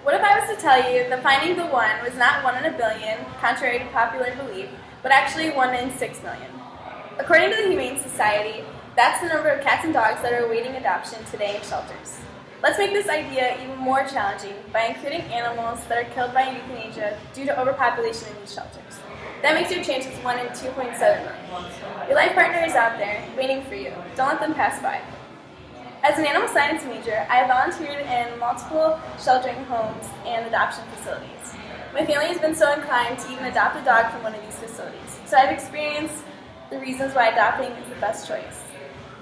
What if I was to tell you that finding the one was not 1 in a billion, contrary to popular belief, but actually 1 in 6 million? According to the Humane Society, that's the number of cats and dogs that are awaiting adoption today in shelters. Let's make this idea even more challenging by including animals that are killed by euthanasia due to overpopulation in these shelters. That makes your chances 1 in 2.7 million. Your life partner is out there, waiting for you. Don't let them pass by. As an animal science major, I have volunteered in multiple sheltering homes and adoption facilities. My family has been so inclined to even adopt a dog from one of these facilities, so I've experienced the reasons why adopting is the best choice.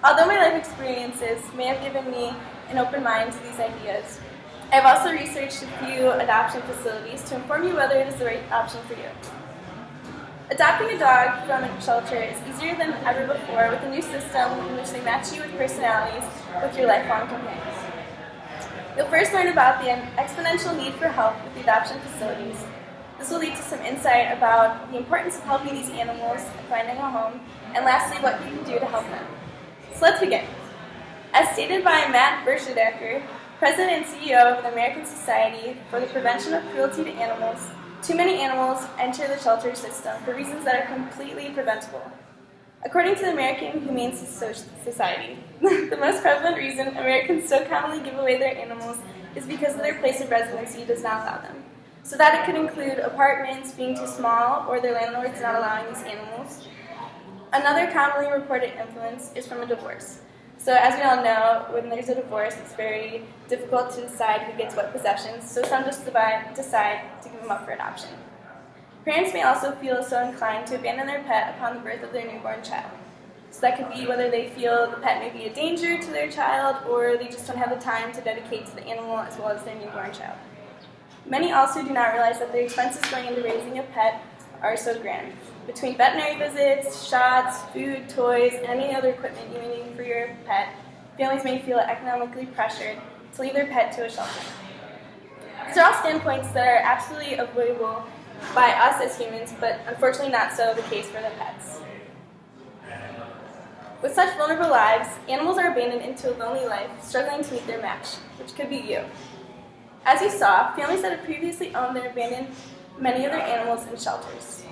Although my life experiences may have given me an open mind to these ideas, I've also researched a few adoption facilities to inform you whether it is the right option for you. Adopting a dog from a shelter is easier than ever before with a new system in which they match you with personalities with your lifelong companions. You'll first learn about the exponential need for help with the adoption facilities. This will lead to some insight about the importance of helping these animals and finding a home, and lastly, what you can do to help them. So let's begin. As stated by Matt Berschedecker, President and CEO of the American Society for the Prevention of Cruelty to Animals, too many animals enter the shelter system for reasons that are completely preventable. According to the American Humane Society, the most prevalent reason Americans so commonly give away their animals is because their place of residency does not allow them. So that it could include apartments being too small or their landlords not allowing these animals. Another commonly reported influence is from a divorce. So as we all know, when there's a divorce, it's very difficult to decide who gets what possessions, so some just decide to give them up for adoption. Parents may also feel so inclined to abandon their pet upon the birth of their newborn child. So that could be whether they feel the pet may be a danger to their child, or they just don't have the time to dedicate to the animal as well as their newborn child. Many also do not realize that the expenses going into raising a pet are so grand. Between veterinary visits, shots, food, toys, and any other equipment you may need for your pet, families may feel economically pressured to leave their pet to a shelter. These are all standpoints that are absolutely avoidable by us as humans, but unfortunately not so the case for the pets. With such vulnerable lives, animals are abandoned into a lonely life, struggling to meet their match, which could be you. As you saw, families that have previously owned or abandoned many of their animals in shelters.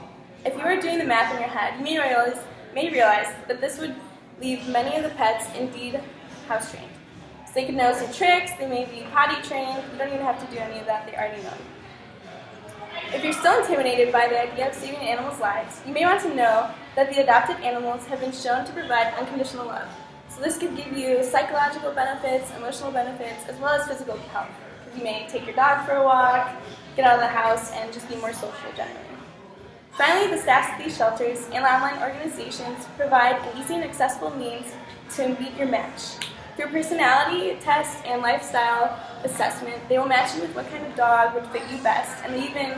If you are doing the math in your head, you may realize that this would leave many of the pets indeed house trained. So they could know some tricks, they may be potty trained, you don't even have to do any of that, they already know. If you're still intimidated by the idea of saving animals' lives, you may want to know that the adopted animals have been shown to provide unconditional love. So this could give you psychological benefits, emotional benefits, as well as physical health. You may take your dog for a walk, get out of the house, and just be more social generally. Finally, the staffs of these shelters and online organizations provide an easy and accessible means to meet your match. Through personality test and lifestyle assessment, they will match you with what kind of dog would fit you best, and they even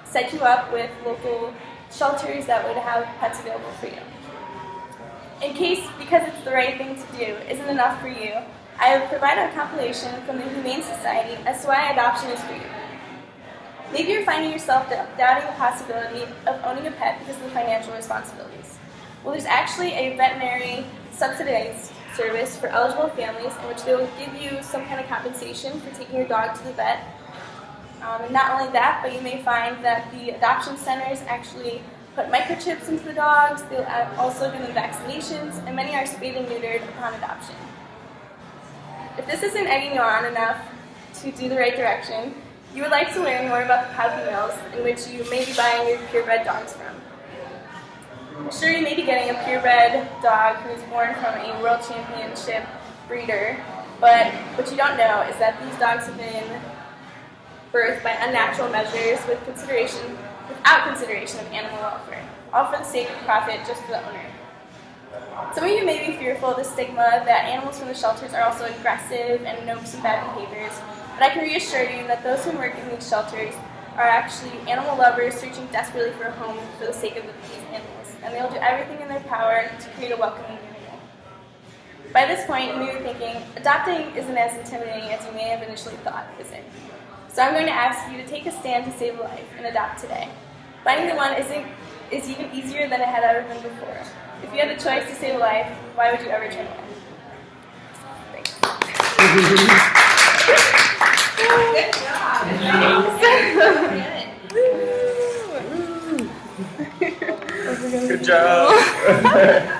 set you up with local shelters that would have pets available for you. In case, because it's the right thing to do, isn't enough for you, I have provided a compilation from the Humane Society as to why adoption is for you. Maybe you're finding yourself doubting the possibility of owning a pet because of the financial responsibilities. Well, there's actually a veterinary subsidized service for eligible families in which they will give you some kind of compensation for taking your dog to the vet. And not only that, but you may find that the adoption centers actually put microchips into the dogs, they'll also give them vaccinations, and many are spayed and neutered upon adoption. If this isn't egging you on enough to do the right direction, you would like to learn more about the puppy mills in which you may be buying your purebred dogs from. Sure, you may be getting a purebred dog who is born from a world championship breeder, but what you don't know is that these dogs have been birthed by unnatural measures without consideration of animal welfare, all for the sake of profit just for the owner. Some of you may be fearful of the stigma that animals from the shelters are also aggressive and know some bad behaviors, but I can reassure you that those who work in these shelters are actually animal lovers searching desperately for a home for the sake of these animals, and they'll do everything in their power to create a welcoming animal. By this point, you may be thinking, adopting isn't as intimidating as you may have initially thought, is it? So I'm going to ask you to take a stand to save a life and adopt today. Finding the one is even easier than it had ever been before. If you had the choice to save a life, why would you ever turn away? Thanks. Good job. Good job.